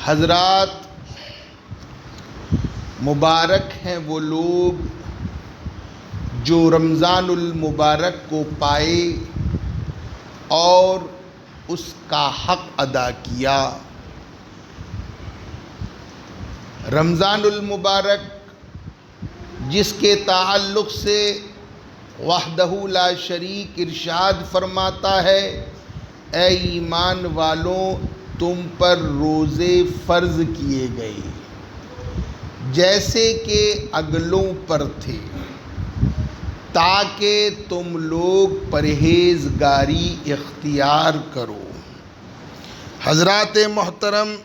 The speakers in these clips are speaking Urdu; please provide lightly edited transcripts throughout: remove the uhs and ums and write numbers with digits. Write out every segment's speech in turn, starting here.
حضرات، مبارک ہیں وہ لوگ جو رمضان المبارک کو پائے اور اس کا حق ادا کیا۔ رمضان المبارک جس کے تعلق سے وحدہ لا شریک ارشاد فرماتا ہے، اے ایمان والوں، تم پر روزے فرض کیے گئے جیسے کہ اگلوں پر تھے، تاکہ تم لوگ پرہیزگاری اختیار کرو۔ حضرات محترم،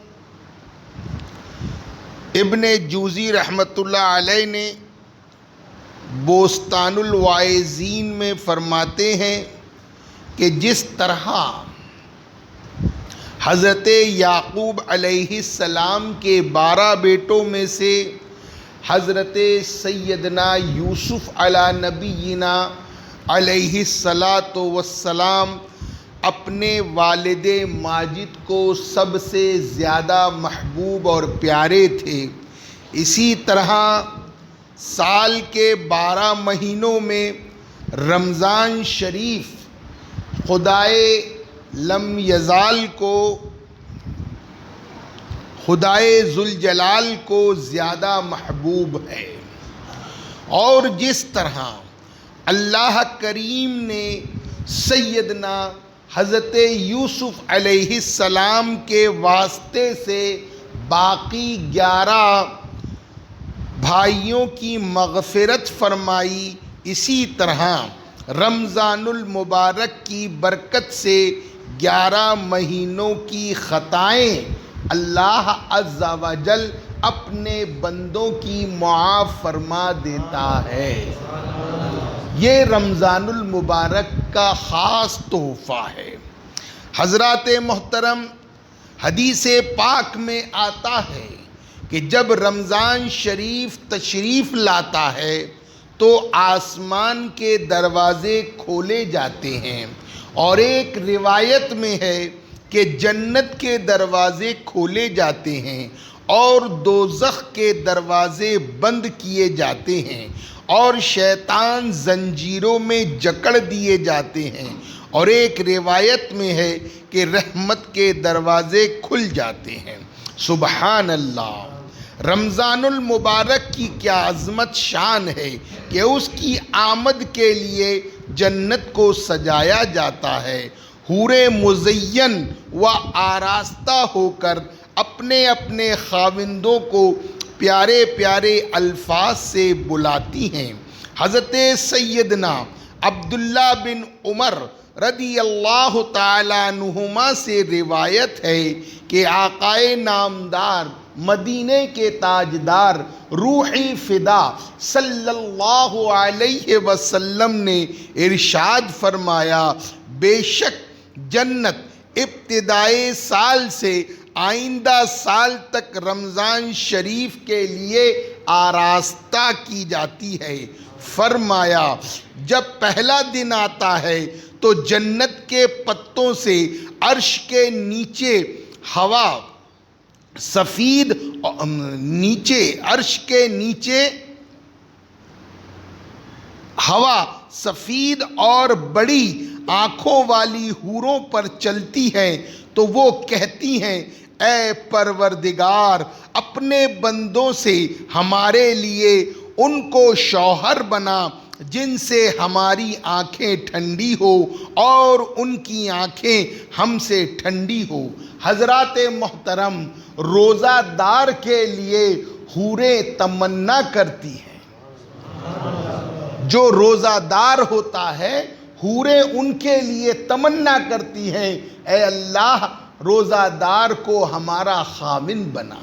ابن جوزی رحمۃ اللہ علیہ نے بوستان الواعظین میں فرماتے ہیں کہ جس طرح حضرت یعقوب علیہ السلام کے 12 بیٹوں میں سے حضرت سیدنا یوسف علی نبینا علیہ الصلاۃ والسلام اپنے والد ماجد کو سب سے زیادہ محبوب اور پیارے تھے، اسی طرح سال کے 12 مہینوں میں رمضان شریف خدائے لم یزال کو، خدائے ذوالجلال کو زیادہ محبوب ہے۔ اور جس طرح اللہ کریم نے سیدنا حضرت یوسف علیہ السلام کے واسطے سے باقی 11 بھائیوں کی مغفرت فرمائی، اسی طرح رمضان المبارک کی برکت سے 11 مہینوں کی خطائیں اللہ عز و جل اپنے بندوں کی معاف فرما دیتا ہے۔ یہ رمضان المبارک کا خاص تحفہ ہے۔ حضرات محترم، حدیث پاک میں آتا ہے کہ جب رمضان شریف تشریف لاتا ہے تو آسمان کے دروازے کھولے جاتے ہیں، اور ایک روایت میں ہے کہ جنت کے دروازے کھولے جاتے ہیں اور دوزخ کے دروازے بند کیے جاتے ہیں، اور شیطان زنجیروں میں جکڑ دیے جاتے ہیں، اور ایک روایت میں ہے کہ رحمت کے دروازے کھل جاتے ہیں۔ سبحان اللہ! رمضان المبارک کی کیا عظمت شان ہے کہ اس کی آمد کے لیے جنت کو سجایا جاتا ہے، حوریں مزین و آراستہ ہو کر اپنے اپنے خاوندوں کو پیارے پیارے الفاظ سے بلاتی ہیں۔ حضرت سیدنا عبداللہ بن عمر رضی اللہ تعالیٰ عنہما سے روایت ہے کہ آقائے نامدار، مدینے کے تاجدار، روحی فدا صلی اللہ علیہ وسلم نے ارشاد فرمایا، بے شک جنت ابتدائے سال سے آئندہ سال تک رمضان شریف کے لیے آراستہ کی جاتی ہے۔ فرمایا، جب پہلا دن آتا ہے تو جنت کے پتوں سے عرش کے نیچے ہوا سفید، عرش کے نیچے ہوا سفید اور بڑی آنکھوں والی حوروں پر چلتی ہے، تو وہ کہتی ہیں، اے پروردگار، اپنے بندوں سے ہمارے لیے ان کو شوہر بنا جن سے ہماری آنکھیں ٹھنڈی ہو اور ان کی آنکھیں ہم سے ٹھنڈی ہو۔ حضرات محترم، روزہ دار کے لیے حوریں تمنا کرتی ہیں، جو روزہ دار ہوتا ہے حوریں ان کے لیے تمنا کرتی ہیں، اے اللہ، روزہ دار کو ہمارا خاوند بنا۔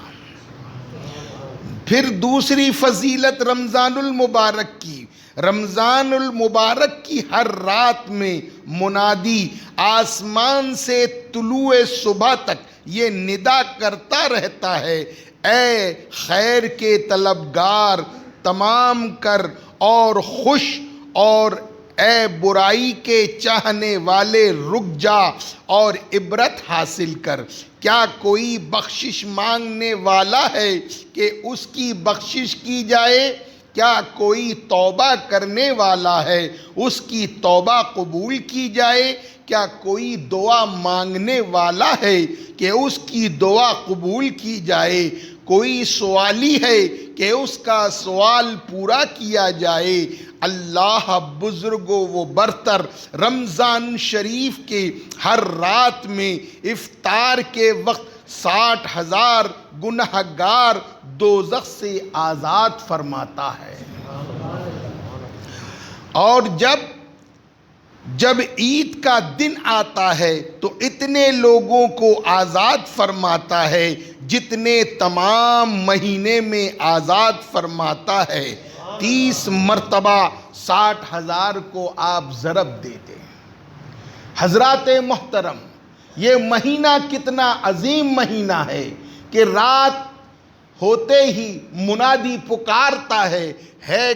پھر دوسری فضیلت رمضان المبارک کی، رمضان المبارک کی ہر رات میں منادی آسمان سے طلوع صبح تک یہ ندا کرتا رہتا ہے، اے خیر کے طلبگار تمام کر اور خوش، اور اے برائی کے چاہنے والے رک جا اور عبرت حاصل کر، کیا کوئی بخشش مانگنے والا ہے کہ اس کی بخشش کی جائے؟ کیا کوئی توبہ کرنے والا ہے اس کی توبہ قبول کی جائے؟ کیا کوئی دعا مانگنے والا ہے کہ اس کی دعا قبول کی جائے؟ کوئی سوالی ہے کہ اس کا سوال پورا کیا جائے؟ اللہ بزرگ و برتر رمضان شریف کے ہر رات میں افطار کے وقت 60,000 گنہگار دوزخ سے آزاد فرماتا ہے۔ اور جب عید کا دن آتا ہے تو اتنے لوگوں کو آزاد فرماتا ہے جتنے تمام مہینے میں آزاد فرماتا ہے۔ 30 مرتبہ 60,000 کو آپ ضرب دیتے ہیں۔ حضرات محترم، یہ مہینہ کتنا عظیم مہینہ ہے کہ رات ہوتے ہی منادی پکارتا ہے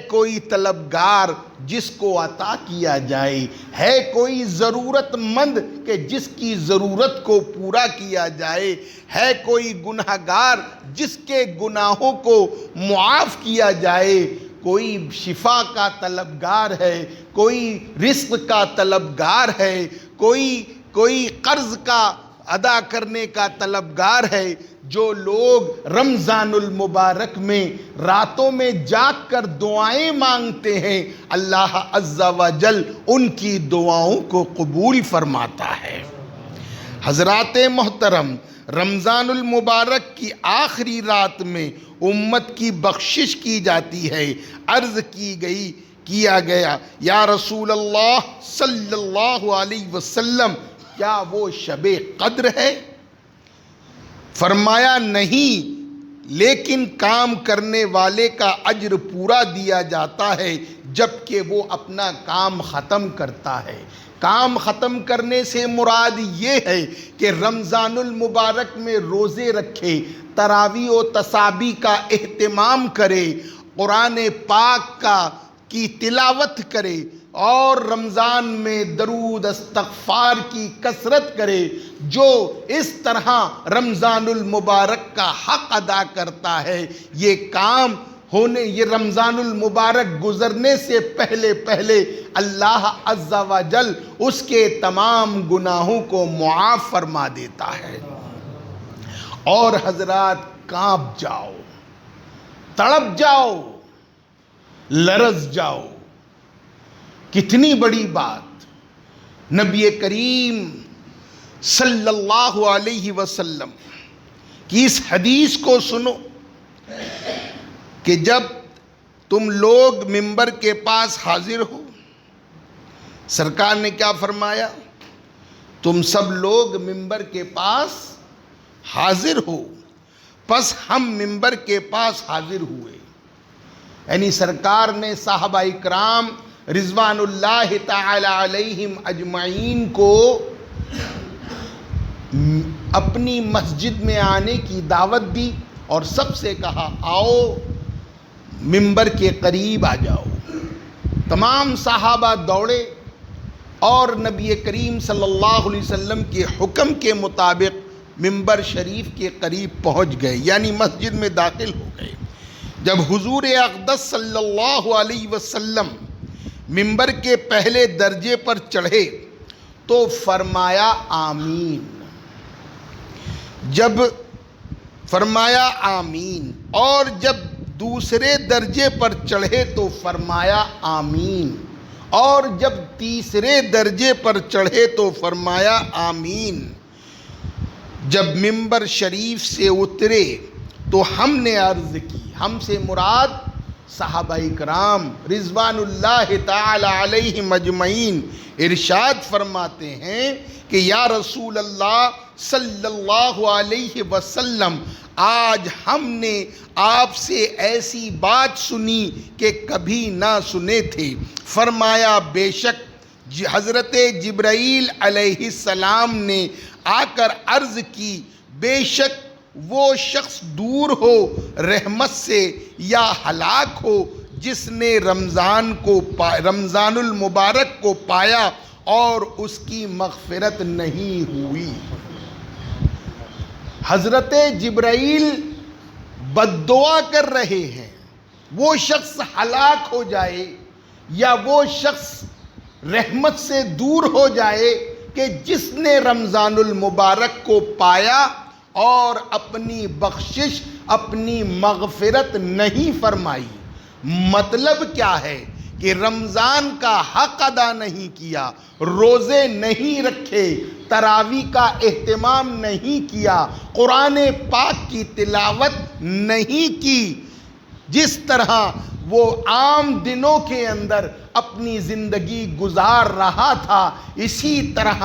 کوئی طلبگار جس کو عطا کیا جائے، ہے کوئی ضرورت مند کہ جس کی ضرورت کو پورا کیا جائے، ہے کوئی گنہگار جس کے گناہوں کو معاف کیا جائے، کوئی شفا کا طلبگار ہے، کوئی رزق کا طلبگار ہے، کوئی قرض کا ادا کرنے کا طلبگار ہے۔ جو لوگ رمضان المبارک میں راتوں میں جاگ کر دعائیں مانگتے ہیں، اللہ عز و جل ان کی دعاؤں کو قبول فرماتا ہے۔ حضرات محترم، رمضان المبارک کی آخری رات میں امت کی بخشش کی جاتی ہے۔ عرض کیا گیا یا رسول اللہ صلی اللہ علیہ وسلم، کیا وہ شب قدر ہے؟ فرمایا نہیں، لیکن کام کرنے والے کا اجر پورا دیا جاتا ہے جبکہ وہ اپنا کام ختم کرتا ہے۔ کام ختم کرنے سے مراد یہ ہے کہ رمضان المبارک میں روزے رکھے، تراویح و تسابیح کا اہتمام کرے، قرآن پاک کی تلاوت کرے اور رمضان میں درود استغفار کی کثرت کرے۔ جو اس طرح رمضان المبارک کا حق ادا کرتا ہے، یہ رمضان المبارک گزرنے سے پہلے اللہ عز و جل اس کے تمام گناہوں کو معاف فرما دیتا ہے۔ اور حضرات، کانپ جاؤ، تڑپ جاؤ، لرز جاؤ، کتنی بڑی بات! نبی کریم صلی اللہ علیہ وسلم کی اس حدیث کو سنو کہ جب تم لوگ منبر کے پاس حاضر ہو، سرکار نے کیا فرمایا؟ تم سب لوگ منبر کے پاس حاضر ہو، پس ہم منبر کے پاس حاضر ہوئے۔ یعنی سرکار نے صحابہ اکرام رضوان اللہ تعالی علیہم اجمعین کو اپنی مسجد میں آنے کی دعوت دی اور سب سے کہا، آؤ منبر کے قریب آ جاؤ۔ تمام صحابہ دوڑے اور نبی کریم صلی اللہ علیہ وسلم کے حکم کے مطابق منبر شریف کے قریب پہنچ گئے، یعنی مسجد میں داخل ہو گئے۔ جب حضور اقدس صلی اللہ علیہ وسلم منبر کے پہلے درجے پر چڑھے تو فرمایا آمین۔ جب فرمایا آمین اور جب دوسرے درجے پر چڑھے تو فرمایا آمین، اور جب تیسرے درجے پر چڑھے تو فرمایا آمین۔ جب منبر شریف سے اترے تو ہم نے عرض کی، ہم سے مراد صحابہ اکرام رضوان اللہ تعالی علیہم اجمعین، ارشاد فرماتے ہیں کہ یا رسول اللہ صلی اللہ علیہ وسلم، آج ہم نے آپ سے ایسی بات سنی کہ کبھی نہ سنے تھے۔ فرمایا بے شک حضرت جبرائیل علیہ السلام نے آ کر عرض کی، بے شک وہ شخص دور ہو رحمت سے یا ہلاک ہو جس نے رمضان المبارک کو پایا اور اس کی مغفرت نہیں ہوئی۔ حضرت جبرائیل بد دعا کر رہے ہیں وہ شخص ہلاک ہو جائے یا وہ شخص رحمت سے دور ہو جائے کہ جس نے رمضان المبارک کو پایا اور اپنی بخشش اپنی مغفرت نہیں فرمائی۔ مطلب کیا ہے کہ رمضان کا حق ادا نہیں کیا، روزے نہیں رکھے، تراویح کا اہتمام نہیں کیا، قرآن پاک کی تلاوت نہیں کی، جس طرح وہ عام دنوں کے اندر اپنی زندگی گزار رہا تھا، اسی طرح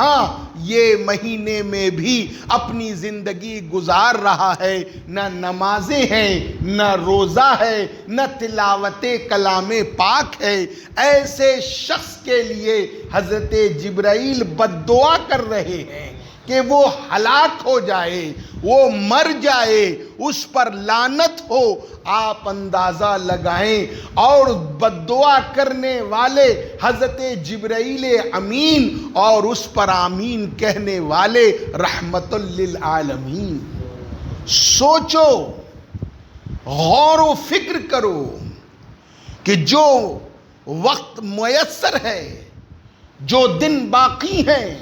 یہ مہینے میں بھی اپنی زندگی گزار رہا ہے۔ نہ نمازیں ہیں، نہ روزہ ہے، نہ تلاوت کلام پاک ہے۔ ایسے شخص کے لیے حضرت جبرائیل بد دعا کر رہے ہیں کہ وہ ہلاک ہو جائے، وہ مر جائے، اس پر لعنت ہو۔ آپ اندازہ لگائیں، اور بد دعا کرنے والے حضرت جبرائیل امین اور اس پر آمین کہنے والے رحمت للعالمین۔ سوچو، غور و فکر کرو کہ جو وقت میسر ہے، جو دن باقی ہیں،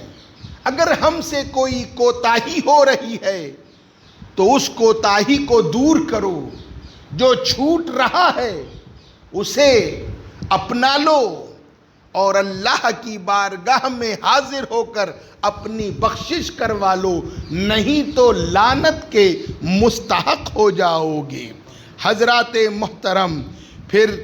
اگر ہم سے کوئی کوتاہی ہو رہی ہے تو اس کوتاہی کو دور کرو، جو چھوٹ رہا ہے اسے اپنا لو اور اللہ کی بارگاہ میں حاضر ہو کر اپنی بخشش کروا لو، نہیں تو لعنت کے مستحق ہو جاؤ گے۔ حضرات محترم، پھر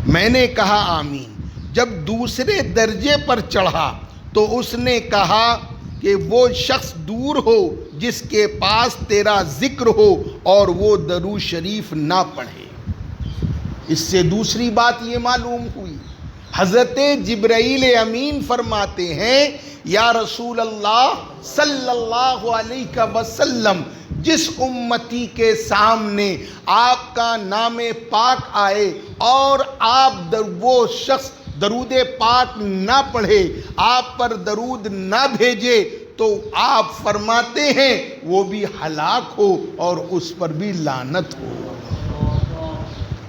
میں نے کہا آمین۔ جب دوسرے درجے پر چڑھا تو اس نے کہا کہ وہ شخص دور ہو جس کے پاس تیرا ذکر ہو اور وہ درود شریف نہ پڑھے۔ اس سے دوسری بات یہ معلوم ہوئی، حضرت جبرائیل امین فرماتے ہیں یا رسول اللہ صلی اللہ علیہ وسلم، جس امتی کے سامنے آپ کا نام پاک آئے اور آپ وہ شخص درود پاک نہ پڑھے، آپ پر درود نہ بھیجے، تو آپ فرماتے ہیں وہ بھی ہلاک ہو اور اس پر بھی لعنت ہو۔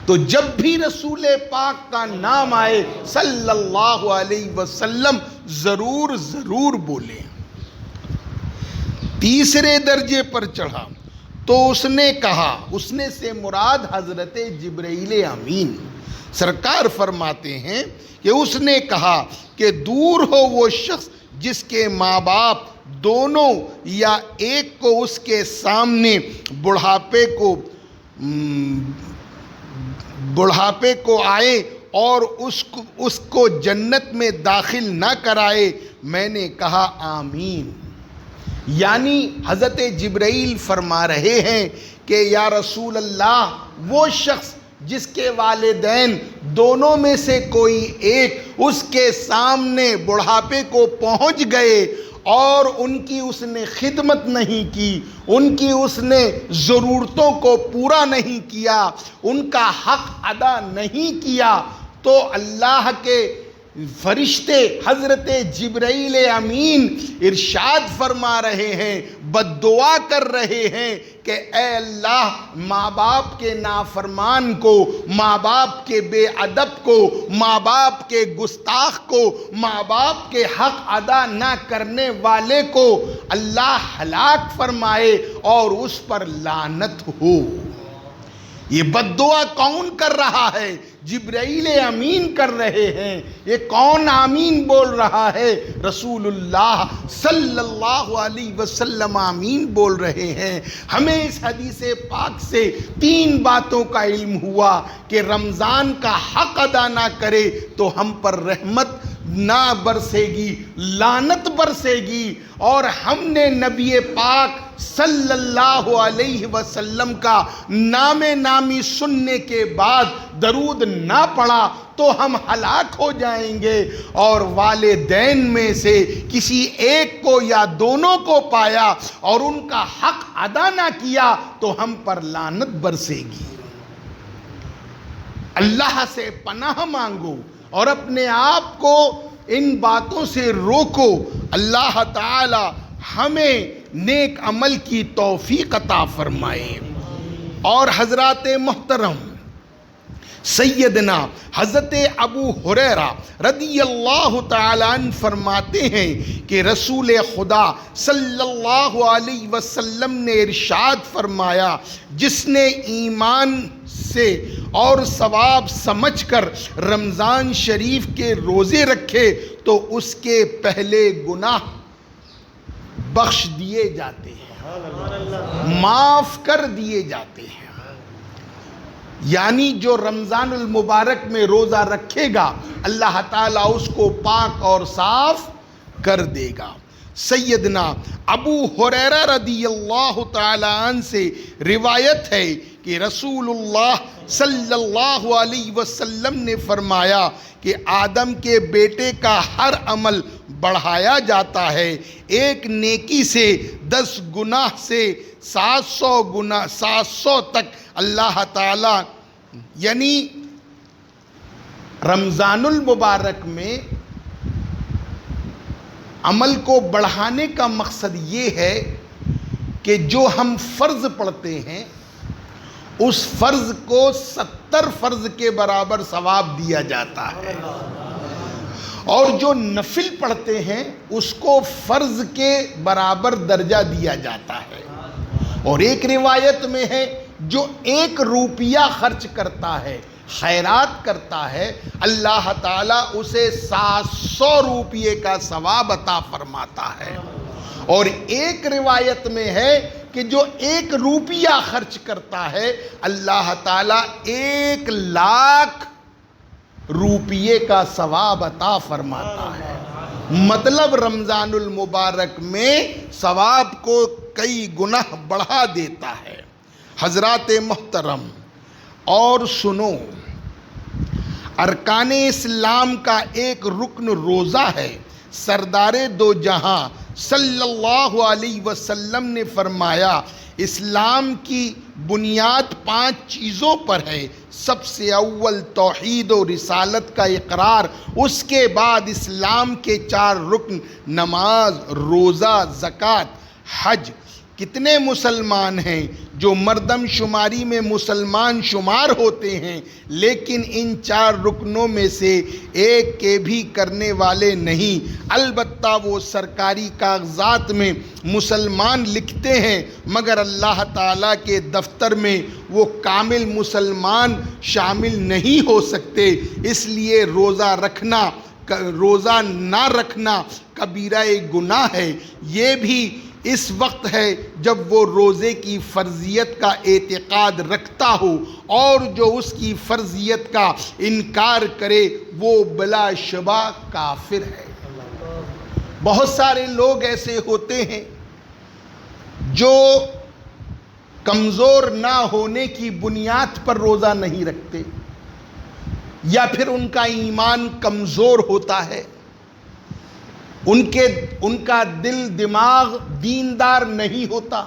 تو جب بھی رسول پاک کا نام آئے صلی اللہ علیہ وسلم ضرور ضرور بولیں۔ تیسرے درجے پر چڑھا تو اس نے کہا، اس نے سے مراد حضرت جبرائیل امین سرکار فرماتے ہیں کہ اس نے کہا کہ دور ہو وہ شخص جس کے ماں باپ دونوں یا ایک کو اس کے سامنے بڑھاپے کو آئے اور اس کو جنت میں داخل نہ کرائے۔ میں نے کہا آمین۔ یعنی حضرت جبرائیل فرما رہے ہیں کہ یا رسول اللہ، وہ شخص جس کے والدین دونوں میں سے کوئی ایک اس کے سامنے بڑھاپے کو پہنچ گئے اور ان کی اس نے خدمت نہیں کی، ان کی اس نے ضرورتوں کو پورا نہیں کیا، ان کا حق ادا نہیں کیا، تو اللہ کے فرشتے حضرت جبرائیل امین ارشاد فرما رہے ہیں، بد دعا کر رہے ہیں کہ اے اللہ، ماں باپ کے نافرمان کو، ماں باپ کے بے ادب کو، ماں باپ کے گستاخ کو، ماں باپ کے حق ادا نہ کرنے والے کو اللہ ہلاک فرمائے اور اس پر لعنت ہو۔ یہ بد دعا کون کر رہا ہے؟ جبرائیل امین کر رہے ہیں۔ یہ کون آمین بول رہا ہے؟ رسول اللہ صلی اللہ علیہ وسلم آمین بول رہے ہیں۔ ہمیں اس حدیث پاک سے تین باتوں کا علم ہوا کہ رمضان کا حق ادا نہ کرے تو ہم پر رحمت نہ برسے گی، لعنت برسے گی، اور ہم نے نبی پاک صلی اللہ علیہ وسلم کا نام نامی سننے کے بعد درود نہ پڑھا تو ہم ہلاک ہو جائیں گے، اور والدین میں سے کسی ایک کو یا دونوں کو پایا اور ان کا حق ادا نہ کیا تو ہم پر لعنت برسے گی۔ اللہ سے پناہ مانگو اور اپنے آپ کو ان باتوں سے روکو۔ اللہ تعالی ہمیں نیک عمل کی توفیق عطا فرمائے۔ اور حضرات محترم، سیدنا حضرت ابو ہریرہ رضی اللہ تعالیٰ عنہ فرماتے ہیں کہ رسول خدا صلی اللہ علیہ وسلم نے ارشاد فرمایا، جس نے ایمان سے اور ثواب سمجھ کر رمضان شریف کے روزے رکھے تو اس کے پہلے گناہ بخش دیے جاتے ہیں، معاف کر دیے جاتے ہیں۔ یعنی جو رمضان المبارک میں روزہ رکھے گا اللہ تعالیٰ اس کو پاک اور صاف کر دے گا۔ سیدنا ابو ہریرہ رضی اللہ تعالیٰ عنہ سے روایت ہے کہ رسول اللہ صلی اللہ علیہ وسلم نے فرمایا کہ آدم کے بیٹے کا ہر عمل بڑھایا جاتا ہے، ایک نیکی سے 10 گناہ سے 700 تک اللہ تعالیٰ، یعنی رمضان المبارک میں عمل کو بڑھانے کا مقصد یہ ہے کہ جو ہم فرض پڑھتے ہیں اس فرض کو 70 فرض کے برابر ثواب دیا جاتا ہے، اور جو نفل پڑھتے ہیں اس کو فرض کے برابر درجہ دیا جاتا ہے۔ اور ایک روایت میں ہے جو 1 روپیہ خرچ کرتا ہے، خیرات کرتا ہے، اللہ تعالیٰ اسے 700 روپیے کا ثواب عطا فرماتا ہے۔ اور ایک روایت میں ہے کہ جو 1 روپیہ خرچ کرتا ہے اللہ تعالیٰ 1 لاکھ روپیے کا ثواب عطا فرماتا ہے۔ مطلب رمضان المبارک میں ثواب کو کئی گناہ بڑھا دیتا ہے۔ حضرات محترم، اور سنو، ارکان اسلام کا ایک رکن روزہ ہے۔ سردار دو جہاں صلی اللہ علیہ وسلم نے فرمایا، اسلام کی بنیاد 5 چیزوں پر ہے۔ سب سے اول توحید و رسالت کا اقرار، اس کے بعد اسلام کے 4 رکن، نماز، روزہ، زکوٰۃ، حج۔ کتنے مسلمان ہیں جو مردم شماری میں مسلمان شمار ہوتے ہیں لیکن ان 4 رکنوں میں سے ایک کے بھی کرنے والے نہیں؟ البتہ وہ سرکاری کاغذات میں مسلمان لکھتے ہیں مگر اللہ تعالیٰ کے دفتر میں وہ کامل مسلمان شامل نہیں ہو سکتے۔ اس لیے روزہ نہ رکھنا کبیرہ گناہ ہے۔ یہ بھی اس وقت ہے جب وہ روزے کی فرضیت کا اعتقاد رکھتا ہو، اور جو اس کی فرضیت کا انکار کرے وہ بلا شبہ کافر ہے۔ بہت سارے لوگ ایسے ہوتے ہیں جو کمزور نہ ہونے کی بنیاد پر روزہ نہیں رکھتے، یا پھر ان کا ایمان کمزور ہوتا ہے، ان کا دل دماغ دیندار نہیں ہوتا،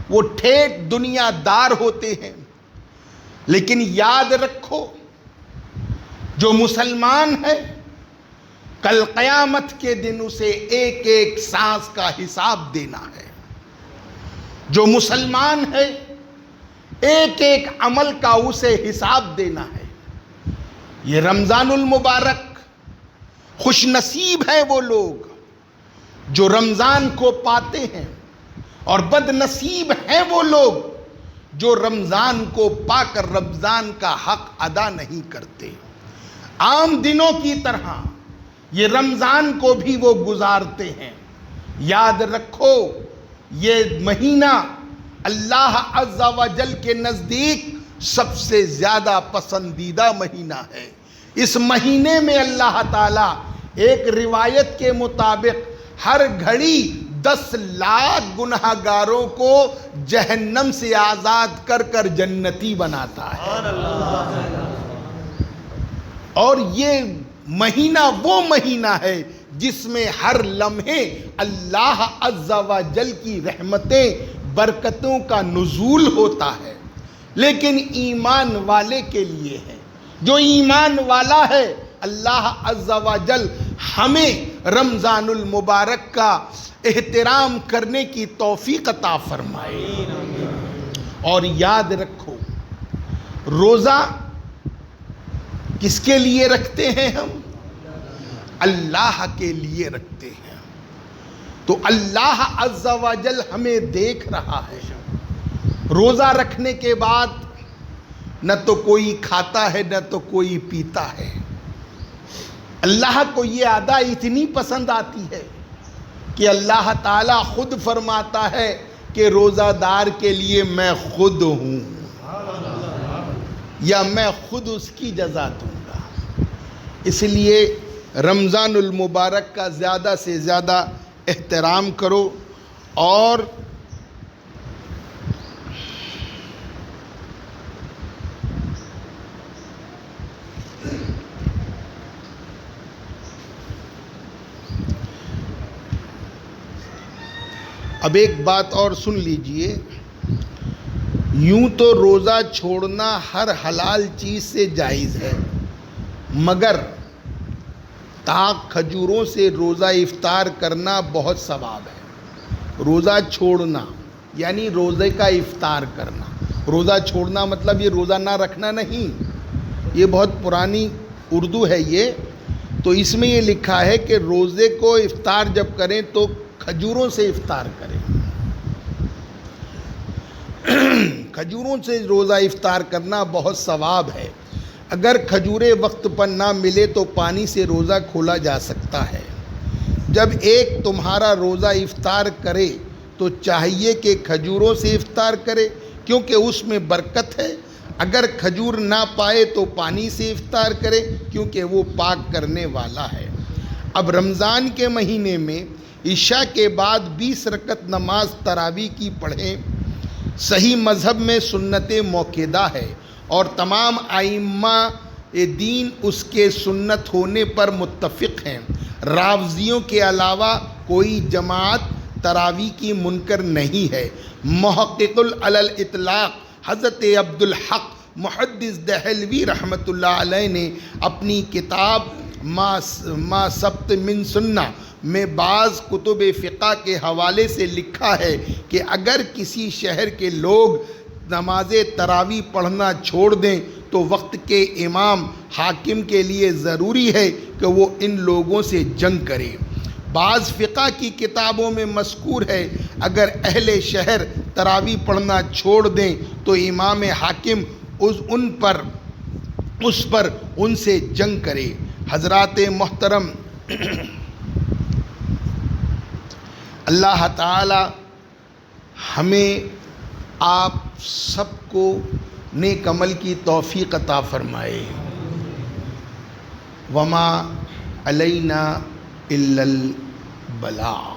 وہ ٹھیک دنیا دار ہوتے ہیں۔ لیکن یاد رکھو، جو مسلمان ہے کل قیامت کے دن اسے ایک ایک سانس کا حساب دینا ہے۔ جو مسلمان ہے ایک ایک عمل کا اسے حساب دینا ہے۔ یہ رمضان المبارک، خوش نصیب ہیں وہ لوگ جو رمضان کو پاتے ہیں، اور بد نصیب ہیں وہ لوگ جو رمضان کو پا کر رمضان کا حق ادا نہیں کرتے۔ عام دنوں کی طرح یہ رمضان کو بھی وہ گزارتے ہیں۔ یاد رکھو، یہ مہینہ اللہ عز و جل کے نزدیک سب سے زیادہ پسندیدہ مہینہ ہے۔ اس مہینے میں اللہ تعالیٰ ایک روایت کے مطابق ہر گھڑی 10 لاکھ گنہگاروں کو جہنم سے آزاد کر کر جنتی بناتا ہے۔ اور یہ مہینہ وہ مہینہ ہے جس میں ہر لمحے اللہ عز و جل کی رحمتیں، برکتوں کا نزول ہوتا ہے۔ لیکن ایمان والے کے لیے ہے، جو ایمان والا ہے اللہ عز و جل ہمیں رمضان المبارک کا احترام کرنے کی توفیق عطا فرمائے۔ اور یاد رکھو، روزہ کس کے لیے رکھتے ہیں ہم؟ اللہ کے لیے رکھتے ہیں۔ تو اللہ عز و جل ہمیں دیکھ رہا ہے۔ روزہ رکھنے کے بعد نہ تو کوئی کھاتا ہے نہ تو کوئی پیتا ہے۔ اللہ کو یہ ادا اتنی پسند آتی ہے کہ اللہ تعالیٰ خود فرماتا ہے کہ روزہ دار کے لیے میں خود ہوں، یا میں خود اس کی جزا دوں گا۔ اس لیے رمضان المبارک کا زیادہ سے زیادہ احترام کرو۔ اور اب ایک بات اور سن لیجئے، یوں تو روزہ چھوڑنا ہر حلال چیز سے جائز ہے، مگر تاک کھجوروں سے روزہ افطار کرنا بہت ثواب ہے۔ روزہ چھوڑنا یعنی روزے کا افطار کرنا۔ روزہ چھوڑنا مطلب یہ روزہ نہ رکھنا نہیں، یہ بہت پرانی اردو ہے یہ، تو اس میں یہ لکھا ہے کہ روزے کو افطار جب کریں تو کھجوروں سے افطار کریں۔ کھجوروں سے روزہ افطار کرنا بہت ثواب ہے۔ اگر کھجوریں وقت پر نہ ملے تو پانی سے روزہ کھولا جا سکتا ہے۔ جب ایک تمہارا روزہ افطار کرے تو چاہیے کہ کھجوروں سے افطار کرے، کیونکہ اس میں برکت ہے۔ اگر کھجور نہ پائے تو پانی سے افطار کرے، کیونکہ وہ پاک کرنے والا ہے۔ اب رمضان کے مہینے میں عشاء کے بعد 20 رکعت نماز تراویح کی پڑھیں۔ صحیح مذہب میں سنت موقدہ ہے، اور تمام ائمہ دین اس کے سنت ہونے پر متفق ہیں۔ رافضیوں کے علاوہ کوئی جماعت تراویح کی منکر نہیں ہے۔ محقق علی الاطلاق حضرت عبدالحق محدث دہلوی رحمۃ اللہ علیہ نے اپنی کتاب ما ثبت من سنہ میں بعض کتب فقہ کے حوالے سے لکھا ہے کہ اگر کسی شہر کے لوگ نماز تراویح پڑھنا چھوڑ دیں تو وقت کے امام حاکم کے لیے ضروری ہے کہ وہ ان لوگوں سے جنگ کرے۔ بعض فقہ کی کتابوں میں مذکور ہے اگر اہل شہر تراویح پڑھنا چھوڑ دیں تو امام حاکم اس پر ان سے جنگ کرے۔ حضرات محترم، اللہ تعالی ہمیں آپ سب کو نیک عمل کی توفیق عطا فرمائے۔ وما علینا الا البلاغ۔